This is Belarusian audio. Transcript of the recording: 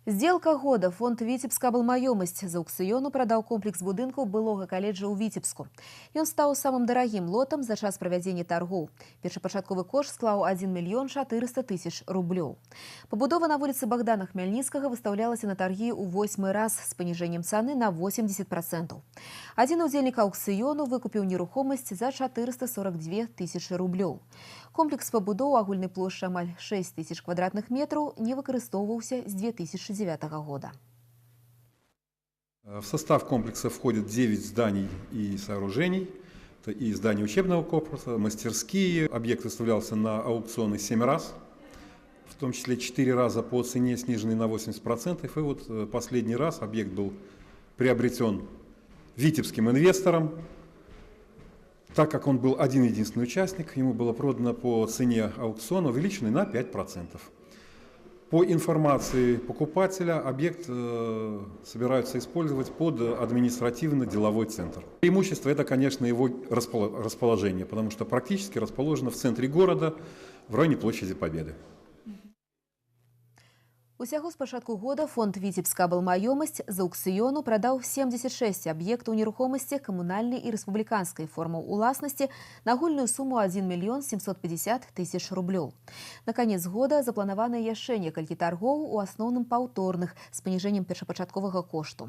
Сделка года. Фонд Витебска «Абалмаёмасць» з аўкцыёну прадаў комплекс будынкаў былога каледжа ў Витебску. Ён стаў самым дарагім лотам за час правядзення таргоў. Першапачатковы кошт склаў 1 мільён 400 тысяч рублёў. Пабудова на вуліцы Богдана Хмельніцкага выстаўлялася на таргі ў 8-й раз з паніжэннем цаны на 80%. Адзін удзельнік аўкцыёну выкупіў нерухомасць за 442 тысячы рублёў. Комплекс пабудоў агульнай плошчы амаль 6 тысяч квадратных метраў не выкарыстоўваўся з 2009 года. В состав комплекса входит 9 зданий и сооружений. Это и здания учебного корпуса, мастерские. Объект выставлялся на аукционы 7 раз, в том числе 4 раза по цене, сниженной на 80%. И вот последний раз объект был приобретен витебским инвестором. Так как он был один-единственный участник, ему было продано по цене аукциона, увеличенной на 5%. По информации покупателя, объект собираются использовать под административно-деловой центр. Преимущество – это, конечно, его расположение, потому что практически расположено в центре города, в районе площади Победы. Усяго з пачатку года фонд Витебска «Абалмаёмасць» з аўкцыёну прадаў 76 аб'ектаў нерухомасці камунальнай і рэспубліканскай формаў уласнасці на агульную суму 1 мільён 750 тысяч рублёў. На канец года запланаваны яшчэ некалькі таргоў, у асноўным паўторных, з паніжэннем першапачатковага кошту.